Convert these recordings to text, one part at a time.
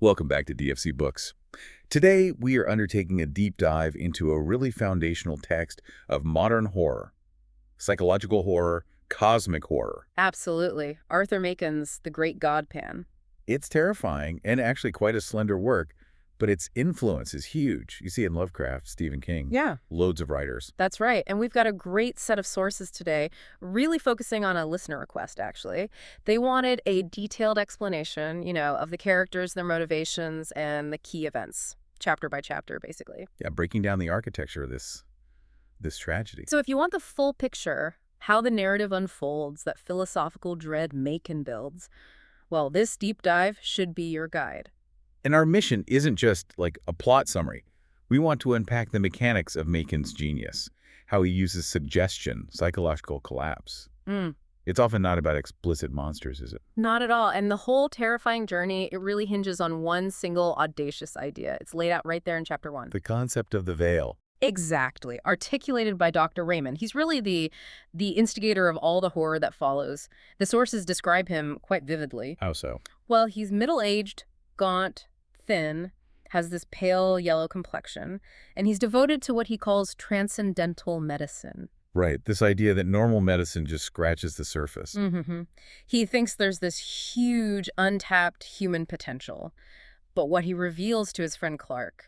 Welcome back to DFC Books. Today, we are undertaking a deep dive into a really foundational text of modern horror, psychological horror, cosmic horror. Absolutely. Arthur Machen's The Great God Pan. It's terrifying and actually quite a slender work, but its influence is huge. You see in Lovecraft, Stephen King, Yeah, loads of writers. that's right. And we've got a great set of sources today, really focusing on a listener request, actually. They wanted a detailed explanation, of the characters, their motivations, and the key events, chapter by chapter, basically. Yeah, breaking down the architecture of this tragedy. So if you want the full picture, how the narrative unfolds, that philosophical dread Machen builds, well, this deep dive should be your guide. And our mission isn't just like a plot summary. We want to unpack the mechanics of Machen's genius, how he uses suggestion, psychological collapse. Mm. It's often not about explicit monsters, is it? Not at all. And the whole terrifying journey, it really hinges on one single audacious idea. It's laid out right there in chapter 1. The concept of the veil. Exactly. Articulated by Dr. Raymond. He's really the instigator of all the horror that follows. The sources describe him quite vividly. How so? Well, he's middle-aged, gaunt, thin, has this pale yellow complexion, and he's devoted to what he calls transcendental medicine. Right, this idea that normal medicine just scratches the surface. Mm-hmm. He thinks there's this huge, untapped human potential. But what he reveals to his friend Clarke,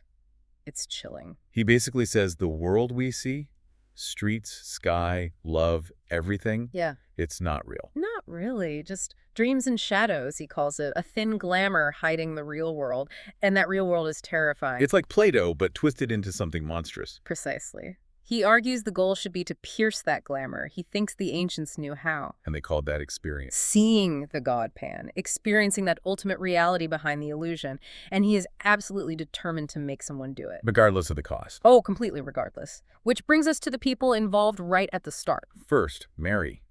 it's chilling. He basically says the world we see, streets, sky, love, everything, Yeah. it's not real. Not really. Just dreams and shadows, he calls it. A thin glamour hiding the real world. And that real world is terrifying. It's like Play-Doh, but twisted into something monstrous. Precisely. He argues the goal should be to pierce that glamour. He thinks the ancients knew how. And they called that experience. Seeing the God Pan, experiencing that ultimate reality behind the illusion. And he is absolutely determined to make someone do it. Regardless of the cost. Oh, completely regardless. Which brings us to the people involved right at the start. First, Mary,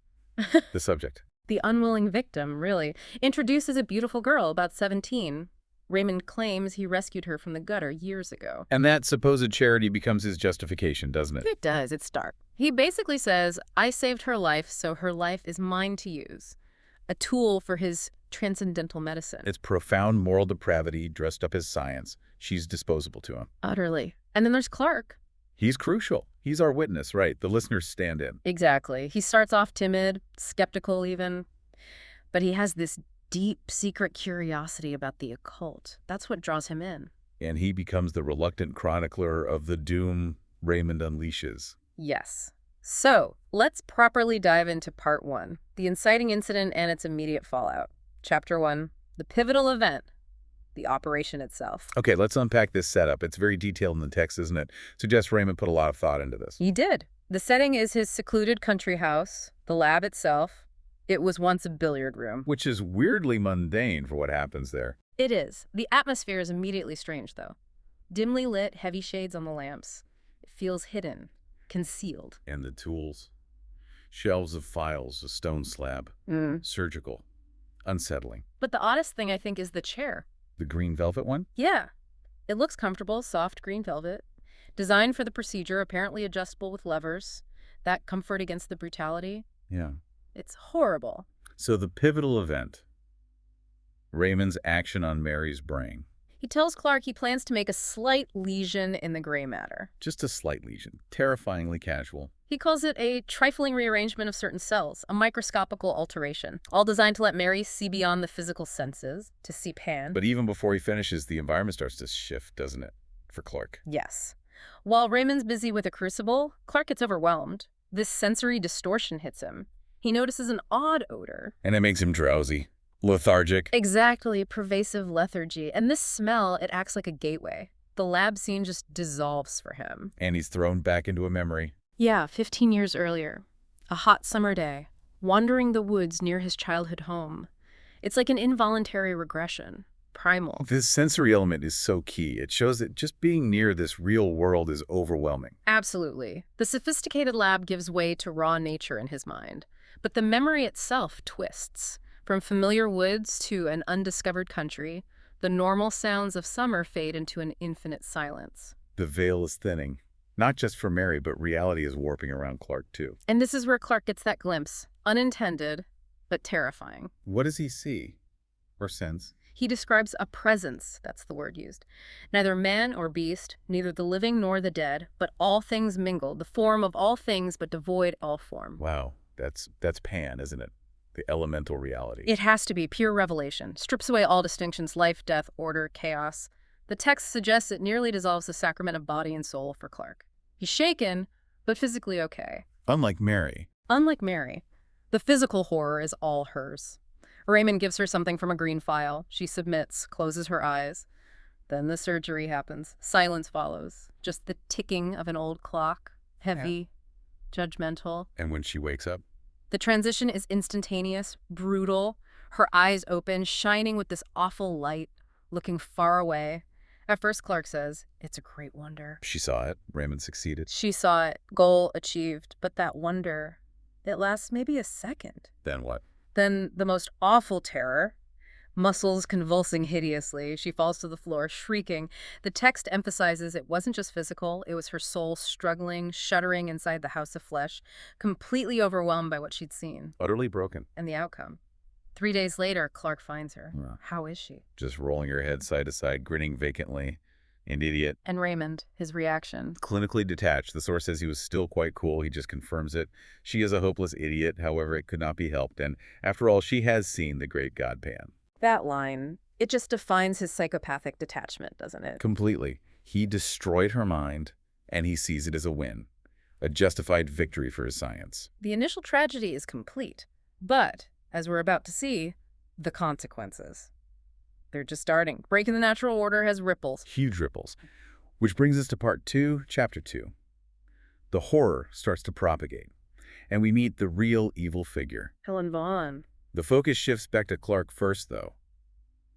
the subject. The unwilling victim, really, introduces a beautiful girl about 17. Raymond claims he rescued her from the gutter years ago. And that supposed charity becomes his justification, doesn't it? It does. It's dark. He basically says, I saved her life, so her life is mine to use. A tool for his transcendental medicine. It's profound moral depravity dressed up as science. She's disposable to him. Utterly. And then there's Clarke. He's crucial. He's our witness, right? The listeners stand in. Exactly. He starts off timid, skeptical even, but he has this deep, secret curiosity about the occult. That's what draws him in. And he becomes the reluctant chronicler of the doom Raymond unleashes. Yes. So, let's properly dive into part 1, the inciting incident and its immediate fallout. Chapter 1, the pivotal event, the operation itself. Okay, let's unpack this setup. It's very detailed in the text, isn't it? Suggests Raymond put a lot of thought into this. He did. The setting is his secluded country house, the lab itself. It was once a billiard room. Which is weirdly mundane for what happens there. It is. The atmosphere is immediately strange, though. Dimly lit, heavy shades on the lamps. It feels hidden, concealed. And the tools. Shelves of files, a stone slab. Surgical. Unsettling. But the oddest thing, I think, is the chair. The green velvet one? Yeah. It looks comfortable, soft green velvet. Designed for the procedure, apparently adjustable with levers. That comfort against the brutality. Yeah. It's horrible. So the pivotal event. Raymond's action on Mary's brain. He tells Clarke he plans to make a slight lesion in the gray matter. Just a slight lesion. Terrifyingly casual. He calls it a trifling rearrangement of certain cells, a microscopical alteration, all designed to let Mary see beyond the physical senses, to see Pan. But even before he finishes, the environment starts to shift, doesn't it? For Clarke. Yes. While Raymond's busy with a crucible, Clarke gets overwhelmed. This sensory distortion hits him. He notices an odd odor. And it makes him drowsy. Lethargic. Exactly, pervasive lethargy. And this smell, it acts like a gateway. The lab scene just dissolves for him. And he's thrown back into a memory. Yeah, 15 years earlier. A hot summer day, wandering the woods near his childhood home. It's like an involuntary regression. Primal. This sensory element is so key. It shows that just being near this real world is overwhelming. Absolutely. The sophisticated lab gives way to raw nature in his mind. But the memory itself twists. From familiar woods to an undiscovered country, the normal sounds of summer fade into an infinite silence. The veil is thinning. Not just for Mary, but reality is warping around Clarke, too. And this is where Clarke gets that glimpse. Unintended, but terrifying. What does he see? Or sense? He describes a presence, that's the word used. Neither man or beast, neither the living nor the dead, but all things mingled, the form of all things but devoid all form. Wow, that's Pan, isn't it? The elemental reality. It has to be pure revelation. Strips away all distinctions, life, death, order, chaos. The text suggests it nearly dissolves the sacrament of body and soul for Clarke. He's shaken, but physically okay. Unlike Mary. Unlike Mary, the physical horror is all hers. Raymond gives her something from a green file. She submits, closes her eyes. Then the surgery happens. Silence follows. Just the ticking of an old clock. Heavy, judgmental. And when she wakes up? The transition is instantaneous, brutal. Her eyes open, shining with this awful light, looking far away. At first, Clarke says, "It's a great wonder." She saw it. Raymond succeeded. She saw it. Goal achieved. But that wonder, it lasts maybe a second. Then what? Then the most awful terror. Muscles convulsing hideously. She falls to the floor, shrieking. The text emphasizes it wasn't just physical. It was her soul struggling, shuddering inside the house of flesh, completely overwhelmed by what she'd seen. Utterly broken. And the outcome. 3 days later, Clarke finds her. Yeah. How is she? Just rolling her head side to side, grinning vacantly. An idiot. And Raymond, his reaction. Clinically detached. The source says he was still quite cool. He just confirms it. She is a hopeless idiot. However, it could not be helped. And after all, she has seen the great God Pan. That line, it just defines his psychopathic detachment, doesn't it? Completely. He destroyed her mind, and he sees it as a win. A justified victory for his science. The initial tragedy is complete. But, as we're about to see, the consequences. They're just starting. Breaking the natural order has ripples. Huge ripples. Which brings us to part 2, chapter 2. The horror starts to propagate, and we meet the real evil figure. Helen Vaughn. The focus shifts back to Clarke first, though.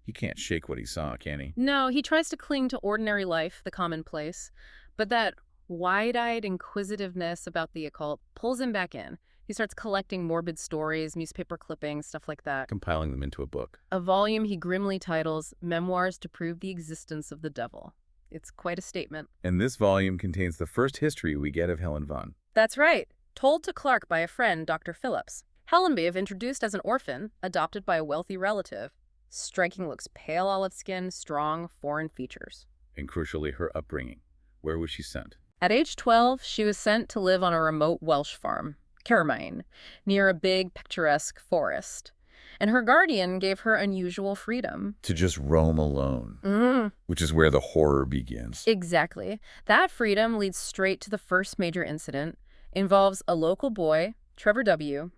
He can't shake what he saw, can he? No, he tries to cling to ordinary life, the commonplace. But that wide-eyed inquisitiveness about the occult pulls him back in. He starts collecting morbid stories, newspaper clippings, stuff like that. Compiling them into a book. A volume he grimly titles Memoirs to Prove the Existence of the Devil. It's quite a statement. And this volume contains the first history we get of Helen Vaughn. That's right. Told to Clarke by a friend, Dr. Phillips. Helen Beav, introduced as an orphan, adopted by a wealthy relative. Striking looks, pale olive skin, strong foreign features. And crucially, her upbringing. Where was she sent? At age 12, she was sent to live on a remote Welsh farm, Carmine, near a big, picturesque forest. And her guardian gave her unusual freedom. To just roam alone. Which is where the horror begins. Exactly. That freedom leads straight to the first major incident. Involves a local boy, Trevor W.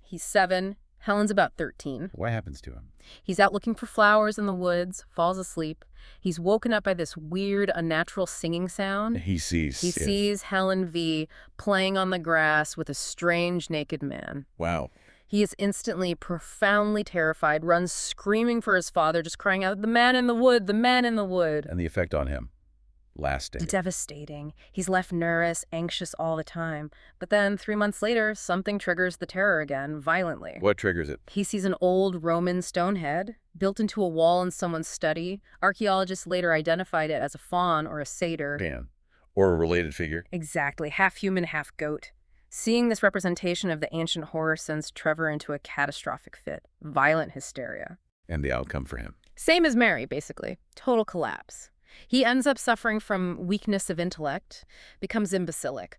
He's 7. Helen's about 13. What happens to him? He's out looking for flowers in the woods, falls asleep. He's woken up by this weird, unnatural singing sound. He sees Helen V. playing on the grass with a strange, naked man. Wow. He is instantly, profoundly terrified, runs screaming for his father, just crying out, "The man in the wood! The man in the wood!" And the effect on him? Lasting. Devastating. He's left nervous, anxious all the time. But then, 3 months later, something triggers the terror again, violently. What triggers it? He sees an old Roman stone head built into a wall in someone's study. Archaeologists later identified it as a faun or a satyr. Pan. Or a related figure. Exactly. Half human, half goat. Seeing this representation of the ancient horror sends Trevor into a catastrophic fit. Violent hysteria. And the outcome for him? Same as Mary, basically. Total collapse. He ends up suffering from weakness of intellect, becomes imbecilic.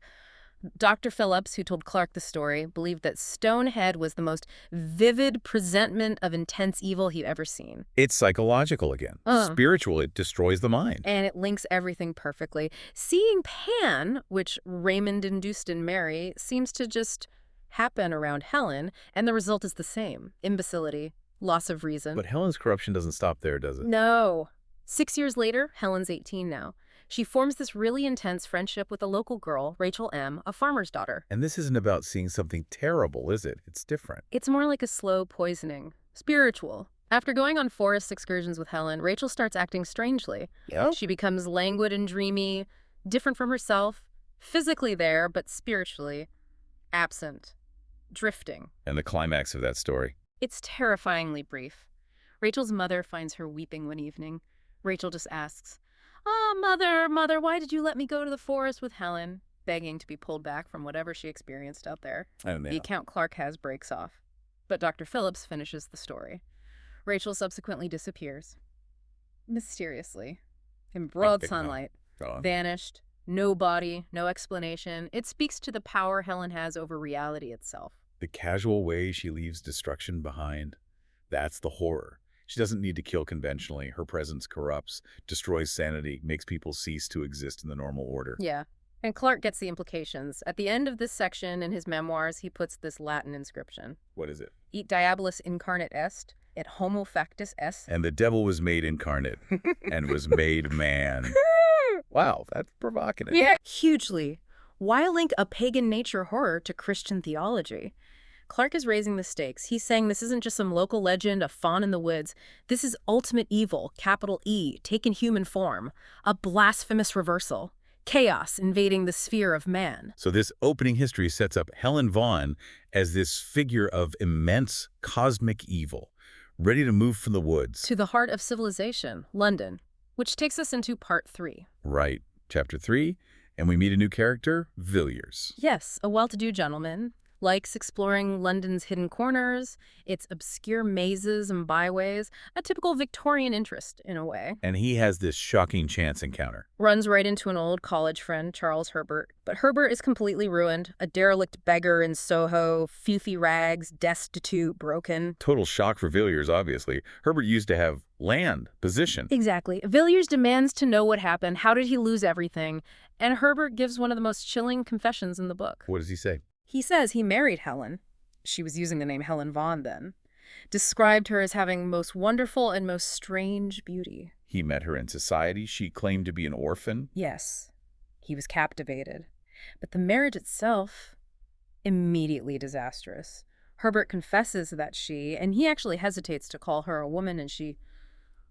Dr. Phillips, who told Clarke the story, believed that Stonehead was the most vivid presentment of intense evil he'd ever seen. It's psychological again. Spiritual, it destroys the mind. And it links everything perfectly. Seeing Pan, which Raymond induced in Mary, seems to just happen around Helen, and the result is the same. Imbecility, loss of reason. But Helen's corruption doesn't stop there, does it? No. 6 years later, Helen's 18 now. She forms this really intense friendship with a local girl, Rachel M., a farmer's daughter. And this isn't about seeing something terrible, is it? It's different. It's more like a slow poisoning. Spiritual. After going on forest excursions with Helen, Rachel starts acting strangely. Yep. She becomes languid and dreamy, different from herself, physically there, but spiritually absent, drifting. And the climax of that story? It's terrifyingly brief. Rachel's mother finds her weeping one evening. Rachel just asks, "Oh, mother, why did you let me go to the forest with Helen?" begging to be pulled back from whatever she experienced out there. I don't know. The account Clarke has breaks off. But Dr. Phillips finishes the story. Rachel subsequently disappears. Mysteriously. In broad Big no. sunlight. Go on. Vanished. No body, no explanation. It speaks to the power Helen has over reality itself. The casual way she leaves destruction behind, that's the horror. She doesn't need to kill conventionally. Her presence corrupts, destroys sanity, makes people cease to exist in the normal order. Yeah. And Clarke gets the implications. At the end of this section in his memoirs, he puts this Latin inscription. What is it? Et diabolus incarnate est, et homo factus est. And the devil was made incarnate and was made man. Wow, that's provocative. Yeah. Hugely. Why link a pagan nature horror to Christian theology? Clarke is raising the stakes. He's saying this isn't just some local legend, a faun in the woods. This is ultimate evil, capital E, taken human form. A blasphemous reversal. Chaos invading the sphere of man. So this opening history sets up Helen Vaughn as this figure of immense cosmic evil, ready to move from the woods. To the heart of civilization, London, which takes us into part 3. Right, chapter 3, and we meet a new character, Villiers. Yes, a well-to-do gentleman. Likes exploring London's hidden corners, its obscure mazes and byways, a typical Victorian interest, in a way. And he has this shocking chance encounter. Runs right into an old college friend, Charles Herbert. But Herbert is completely ruined, a derelict beggar in Soho, filthy rags, destitute, broken. Total shock for Villiers, obviously. Herbert used to have land, position. Exactly. Villiers demands to know what happened, how did he lose everything, and Herbert gives one of the most chilling confessions in the book. What does he say? He says he married Helen. She was using the name Helen Vaughn then. Described her as having most wonderful and most strange beauty. He met her in society. She claimed to be an orphan. Yes, he was captivated. But the marriage itself, immediately disastrous. Herbert confesses that she, and he actually hesitates to call her a woman, and she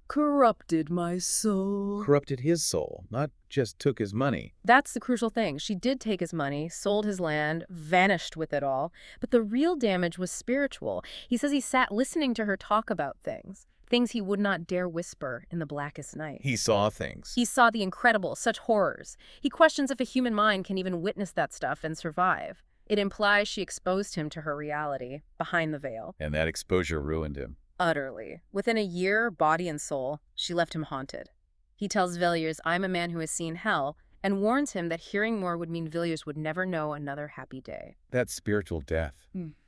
corrupted my soul. Corrupted his soul, not just took his money. That's the crucial thing. She did take his money, sold his land, vanished with it all. But the real damage was spiritual. He says he sat listening to her talk about things he would not dare whisper in the blackest night. He saw things. He saw the incredible, such horrors. He questions if a human mind can even witness that stuff and survive. It implies she exposed him to her reality, behind the veil. And that exposure ruined him. Utterly. Within a year, body and soul, she left him haunted. He tells Villiers, I'm a man who has seen hell, and warns him that hearing more would mean Villiers would never know another happy day. That's spiritual death.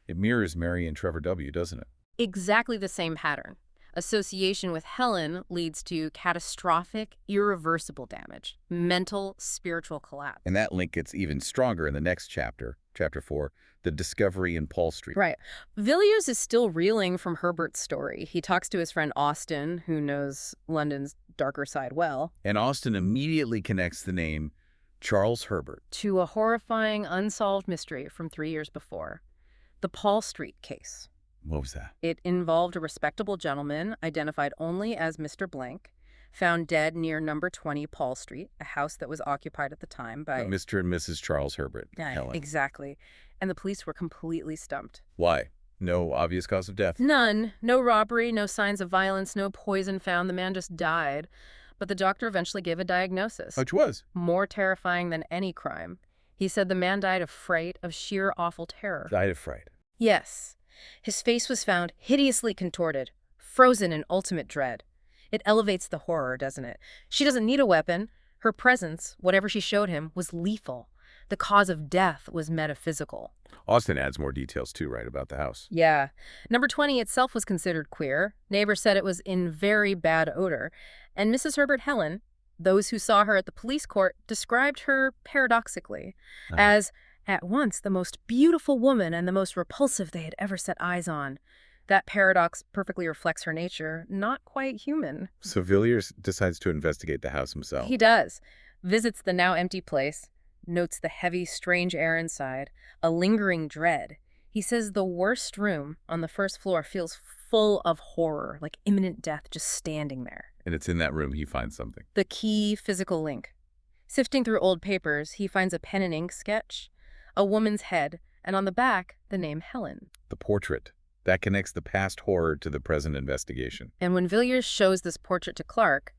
It mirrors Mary and Trevor W., doesn't it? Exactly the same pattern. Association with Helen leads to catastrophic, irreversible damage, mental, spiritual collapse. And that link gets even stronger in the next chapter, chapter 4, the discovery in Paul Street. Right. Villiers is still reeling from Herbert's story. He talks to his friend Austin, who knows London's darker side well. And Austin immediately connects the name Charles Herbert to a horrifying unsolved mystery from 3 years before, the Paul Street case. What was that? It involved a respectable gentleman, identified only as Mr. Blank, found dead near number 20 Paul Street, a house that was occupied at the time by Mr. and Mrs. Charles Herbert. Helen. Exactly. And the police were completely stumped. Why? No obvious cause of death? None. No robbery, no signs of violence, no poison found. The man just died. But the doctor eventually gave a diagnosis. Which was? More terrifying than any crime. He said the man died of fright, of sheer awful terror. Died of fright. Yes. His face was found hideously contorted, frozen in ultimate dread. It elevates the horror, doesn't it? She doesn't need a weapon. Her presence, whatever she showed him, was lethal. The cause of death was metaphysical. Austin adds more details, too, right, about the house. Yeah. Number 20 itself was considered queer. Neighbors said it was in very bad odor. And Mrs. Herbert Helen, those who saw her at the police court, described her paradoxically as at once the most beautiful woman and the most repulsive they had ever set eyes on. That paradox perfectly reflects her nature, not quite human. So Villiers decides to investigate the house himself. He does. Visits the now empty place, notes the heavy, strange air inside, a lingering dread. He says the worst room on the first floor feels full of horror, like imminent death just standing there. And it's in that room he finds something. The key physical link. Sifting through old papers, he finds a pen and ink sketch, a woman's head, and on the back, the name Helen. The portrait. That connects the past horror to the present investigation. And when Villiers shows this portrait to Clarke,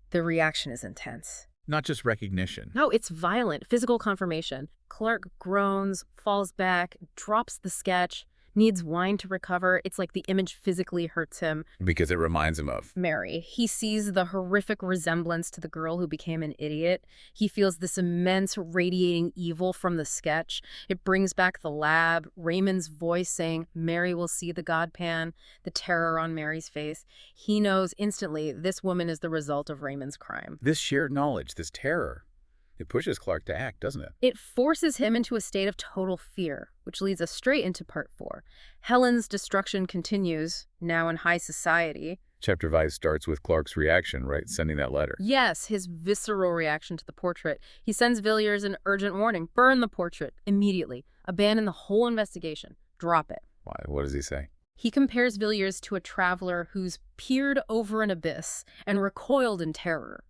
the reaction is intense. Not just recognition. No, it's violent, physical confirmation. Clarke groans, falls back, drops the sketch, needs wine to recover. It's like the image physically hurts him. Because it reminds him of. Mary. He sees the horrific resemblance to the girl who became an idiot. He feels this immense radiating evil from the sketch. It brings back the lab, Raymond's voice saying, "Mary will see the godpan," the terror on Mary's face. He knows instantly this woman is the result of Raymond's crime. This shared knowledge, this terror, it pushes Clarke to act, doesn't it? It forces him into a state of total fear, which leads us straight into part 4. Helen's destruction continues, now in high society. Chapter 5 starts with Clarke's reaction, right? Sending that letter. Yes, his visceral reaction to the portrait. He sends Villiers an urgent warning. Burn the portrait immediately. Abandon the whole investigation. Drop it. Why? What does he say? He compares Villiers to a traveler who's peered over an abyss and recoiled in terror.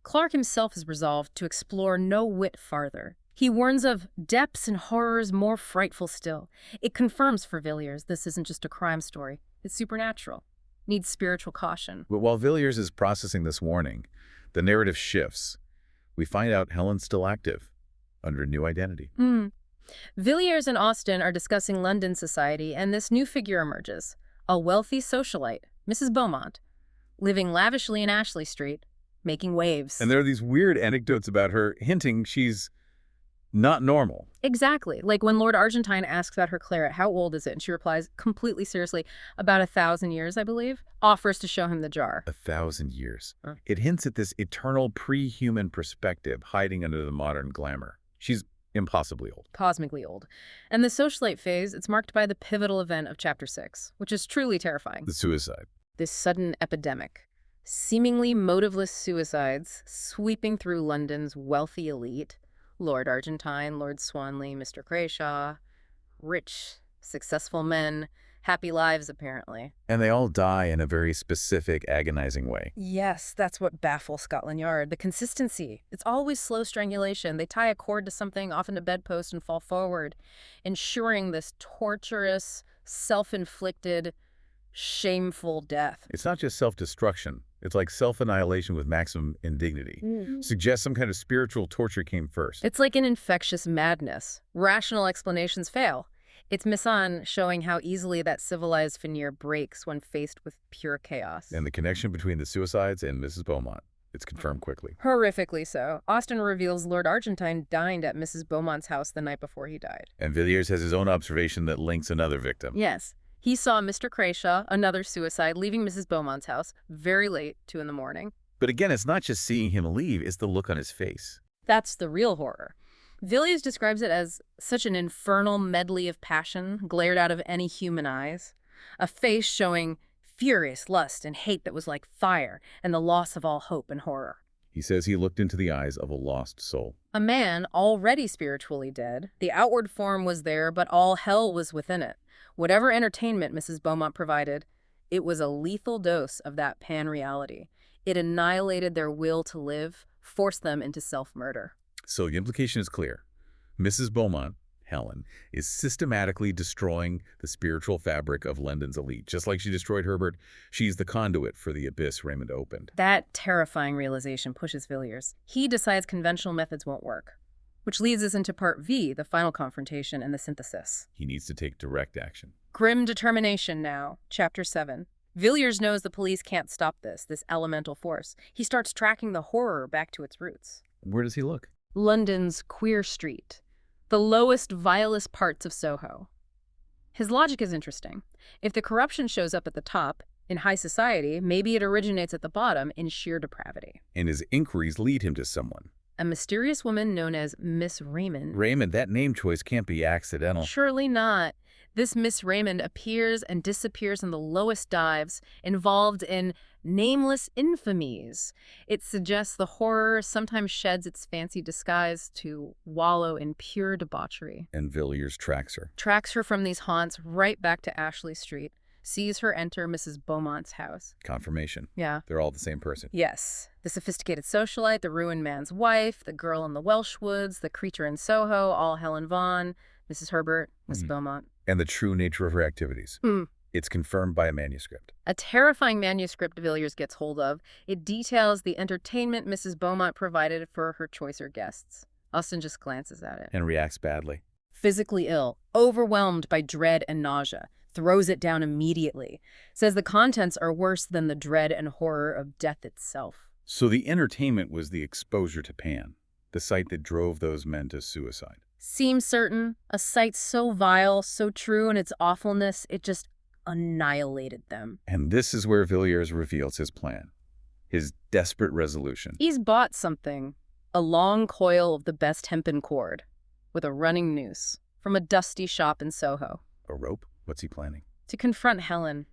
Clarke himself is resolved to explore no whit farther. He warns of depths and horrors more frightful still. It confirms for Villiers this isn't just a crime story. It's supernatural. Needs spiritual caution. But while Villiers is processing this warning, the narrative shifts. We find out Helen's still active, under a new identity. Villiers and Austen are discussing London society, and this new figure emerges. A wealthy socialite, Mrs. Beaumont, living lavishly in Ashley Street, making waves. And there are these weird anecdotes about her hinting she's not normal. Exactly. Like when Lord Argentine asks about her claret, how old is it? And she replies completely seriously, about 1,000 years, I believe. Offers to show him the jar. 1,000 years. It hints at this eternal pre-human perspective hiding under the modern glamour. She's impossibly old. Cosmically old. And the socialite phase, it's marked by the pivotal event of Chapter 6, which is truly terrifying. The suicide. This sudden epidemic. Seemingly motiveless suicides sweeping through London's wealthy elite. Lord Argentine, Lord Swanley, Mr. Crashaw. Rich, successful men. Happy lives, apparently. And they all die in a very specific, agonizing way. Yes, that's what baffles Scotland Yard. The consistency. It's always slow strangulation. They tie a cord to something, often a bedpost, and fall forward, ensuring this torturous, self-inflicted, shameful death. It's not just self-destruction. It's like self-annihilation with maximum indignity. Suggests some kind of spiritual torture came first. It's like an infectious madness. Rational explanations fail. It's Machen showing how easily that civilized veneer breaks when faced with pure chaos. And the connection between the suicides and Mrs. Beaumont. It's confirmed quickly. Horrifically so. Austen reveals Lord Argentine dined at Mrs. Beaumont's house the night before he died. And Villiers has his own observation that links another victim. Yes. He saw Mr. Crashaw, another suicide, leaving Mrs. Beaumont's house very late, 2 in the morning. But again, it's not just seeing him leave, it's the look on his face. That's the real horror. Villiers describes it as such an infernal medley of passion, glared out of any human eyes. A face showing furious lust and hate that was like fire, and the loss of all hope and horror. He says he looked into the eyes of a lost soul. A man already spiritually dead. The outward form was there, but all hell was within it. Whatever entertainment Mrs. Beaumont provided, it was a lethal dose of that pan-reality. It annihilated their will to live, forced them into self-murder. So the implication is clear. Mrs. Beaumont, Helen, is systematically destroying the spiritual fabric of London's elite. Just like she destroyed Herbert, she's the conduit for the abyss Raymond opened. That terrifying realization pushes Villiers. He decides conventional methods won't work, which leads us into Part V, the final confrontation and the synthesis. He needs to take direct action. Grim determination now, Chapter 7. Villiers knows the police can't stop this elemental force. He starts tracking the horror back to its roots. Where does he look? London's Queer Street, the lowest, vilest parts of Soho. His logic is interesting. If the corruption shows up at the top, in high society, maybe it originates at the bottom in sheer depravity. And his inquiries lead him to someone. A mysterious woman known as Miss Raymond. Raymond, that name choice can't be accidental. Surely not. This Miss Raymond appears and disappears in the lowest dives, involved in nameless infamies. It suggests the horror sometimes sheds its fancy disguise to wallow in pure debauchery. And Villiers tracks her. Tracks her from these haunts right back to Ashley Street. Sees her enter Mrs. Beaumont's house. Confirmation. Yeah. They're all the same person. Yes. The sophisticated socialite, the ruined man's wife, the girl in the Welsh woods, the creature in Soho, all Helen Vaughan, Mrs. Herbert, Miss Beaumont. And the true nature of her activities. It's confirmed by a manuscript. A terrifying manuscript Villiers gets hold of. It details the entertainment Mrs. Beaumont provided for her choicer guests. Austen just glances at it. And reacts badly. Physically ill, overwhelmed by dread and nausea, throws it down immediately, says the contents are worse than the dread and horror of death itself. So the entertainment was the exposure to Pan, the sight that drove those men to suicide. Seems certain, a sight so vile, so true in its awfulness, it just annihilated them. And this is where Villiers reveals his plan, his desperate resolution. He's bought something, a long coil of the best hempen cord, with a running noose, from a dusty shop in Soho. A rope? What's he planning? To confront Helen,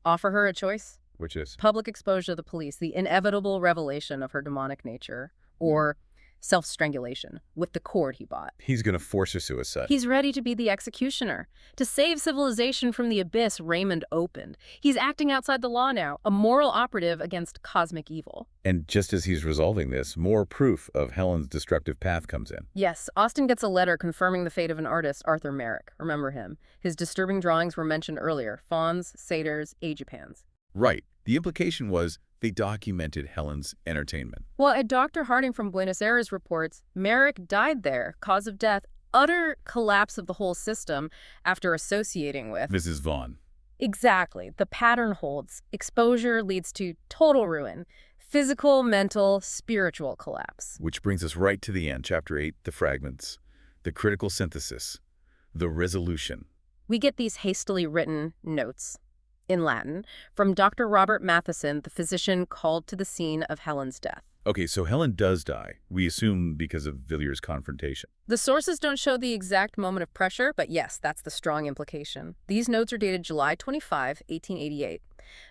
offer her a choice. Which is? Public exposure to the police, the inevitable revelation of her demonic nature, or self-strangulation with the cord he bought. He's going to force her suicide. He's ready to be the executioner. To save civilization from the abyss Raymond opened. He's acting outside the law now, a moral operative against cosmic evil. And just as he's resolving this, more proof of Helen's destructive path comes in. Yes, Austen gets a letter confirming the fate of an artist, Arthur Merrick. Remember him. His disturbing drawings were mentioned earlier. Fawns, satyrs, Aegipans. Right. The implication was they documented Helen's entertainment. Well, a Dr. Harding from Buenos Aires reports Merrick died there, cause of death, utter collapse of the whole system after associating with... Mrs. Vaughn. Exactly. The pattern holds. Exposure leads to total ruin. Physical, mental, spiritual collapse. Which brings us right to the end, Chapter 8, the fragments, the critical synthesis, the resolution. We get these hastily written notes in Latin from Dr. Robert Matheson, the physician called to the scene of Helen's death. Okay, so Helen does die, we assume because of Villiers' confrontation. The sources don't show the exact moment of pressure, but yes, that's the strong implication. These notes are dated July 25, 1888.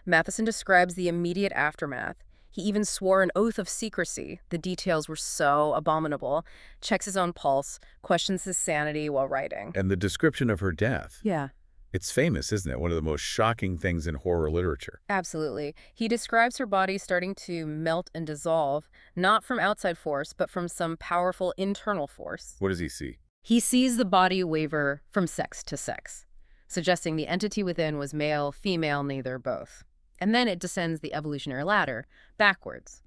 Matheson describes the immediate aftermath. He even swore an oath of secrecy. The details were so abominable. Checks his own pulse, questions his sanity while writing. And the description of her death. Yeah. It's famous, isn't it? One of the most shocking things in horror literature. Absolutely. He describes her body starting to melt and dissolve, not from outside force, but from some powerful internal force. What does he see? He sees the body waver from sex to sex, suggesting the entity within was male, female, neither, both. And then it descends the evolutionary ladder, backwards,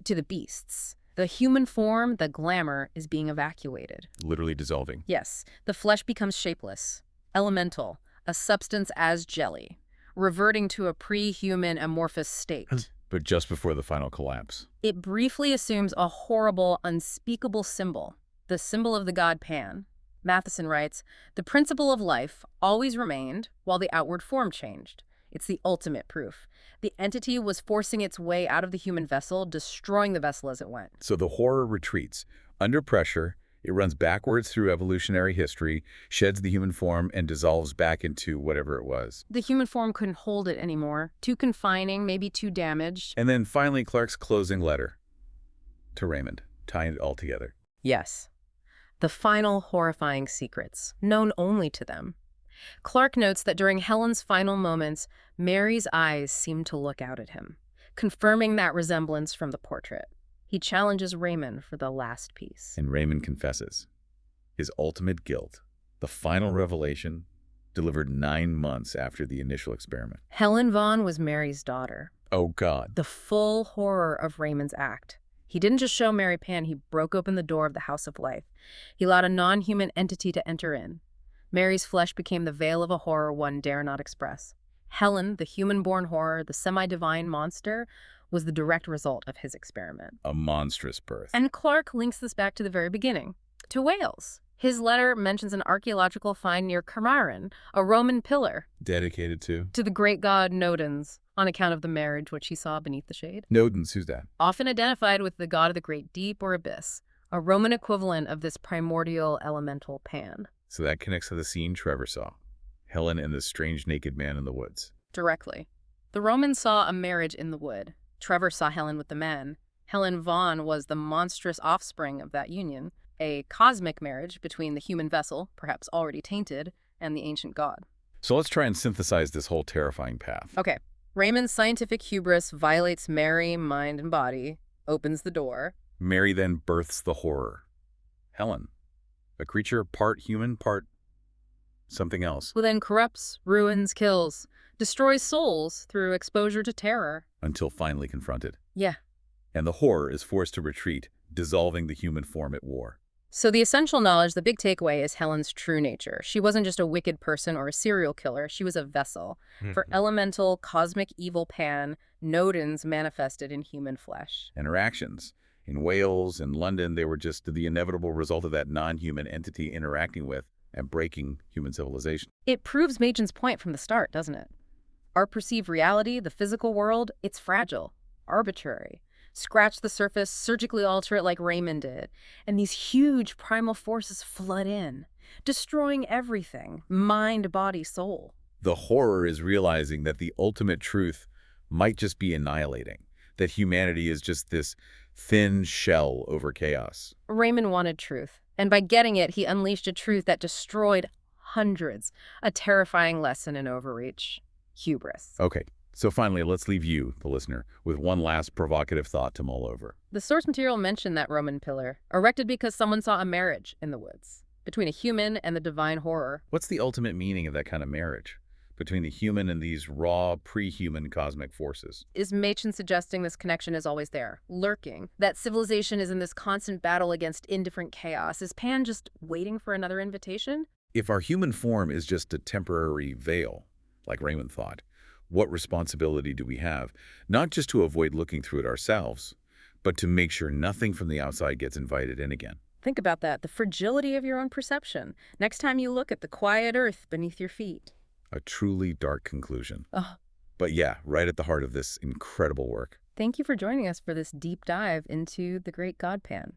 to the beasts. The human form, the glamour, is being evacuated. Literally dissolving. Yes. The flesh becomes shapeless, elemental, a substance as jelly, reverting to a pre-human amorphous state. But just before the final collapse. It briefly assumes a horrible, unspeakable symbol, the symbol of the god Pan. Matheson writes, the principle of life always remained while the outward form changed. It's the ultimate proof. The entity was forcing its way out of the human vessel, destroying the vessel as it went. So the horror retreats. Under pressure, it runs backwards through evolutionary history, sheds the human form, and dissolves back into whatever it was. The human form couldn't hold it anymore. Too confining, maybe too damaged. And then finally Clarke's closing letter to Raymond, tying it all together. Yes. The final horrifying secrets, known only to them. Clarke notes that during Helen's final moments, Mary's eyes seemed to look out at him, confirming that resemblance from the portrait. He challenges Raymond for the last piece. And Raymond confesses his ultimate guilt, the final revelation, delivered 9 months after the initial experiment. Helen Vaughn was Mary's daughter. Oh, God. The full horror of Raymond's act. He didn't just show Mary Pan, he broke open the door of the House of Life. He allowed a non-human entity to enter in. Mary's flesh became the veil of a horror one dare not express. Helen, the human-born horror, the semi-divine monster, was the direct result of his experiment. A monstrous birth. And Clarke links this back to the very beginning, to Wales. His letter mentions an archaeological find near Carmarthen, a Roman pillar. Dedicated to? To the great god Nodens, on account of the marriage which he saw beneath the shade. Nodens, who's that? Often identified with the god of the great deep or abyss, a Roman equivalent of this primordial elemental Pan. So that connects to the scene Trevor saw. Helen and the strange naked man in the woods. Directly. The Romans saw a marriage in the wood. Trevor saw Helen with the men. Helen Vaughn was the monstrous offspring of that union, a cosmic marriage between the human vessel, perhaps already tainted, and the ancient god. So let's try and synthesize this whole terrifying path. Okay. Raymond's scientific hubris violates Mary, mind and body, opens the door. Mary then births the horror. Helen, a creature part human, part something else. Who then corrupts, ruins, kills, destroys souls through exposure to terror. Until finally confronted. Yeah. And the horror is forced to retreat, dissolving the human form at war. So the essential knowledge, the big takeaway, is Helen's true nature. She wasn't just a wicked person or a serial killer. She was a vessel for Mhm. elemental, cosmic evil Pan, Nodens manifested in human flesh. Interactions. In Wales and London, they were just the inevitable result of that non-human entity interacting with and breaking human civilization. It proves Machen's point from the start, doesn't it? Our perceived reality, the physical world, it's fragile, arbitrary. Scratch the surface, surgically alter it like Raymond did, and these huge primal forces flood in, destroying everything, mind, body, soul. The horror is realizing that the ultimate truth might just be annihilating, that humanity is just this thin shell over chaos. Raymond wanted truth, and by getting it, he unleashed a truth that destroyed hundreds, a terrifying lesson in overreach. Hubris. Okay, so finally, let's leave you, the listener, with one last provocative thought to mull over. The source material mentioned that Roman pillar, erected because someone saw a marriage in the woods between a human and the divine horror. What's the ultimate meaning of that kind of marriage between the human and these raw, pre-human cosmic forces? Is Machen suggesting this connection is always there, lurking? That civilization is in this constant battle against indifferent chaos? Is Pan just waiting for another invitation? If our human form is just a temporary veil, like Raymond thought, what responsibility do we have, not just to avoid looking through it ourselves, but to make sure nothing from the outside gets invited in again? Think about that, the fragility of your own perception. Next time you look at the quiet earth beneath your feet. A truly dark conclusion. Oh, But yeah, right at the heart of this incredible work. thank you for joining us for this deep dive into the great God Pan.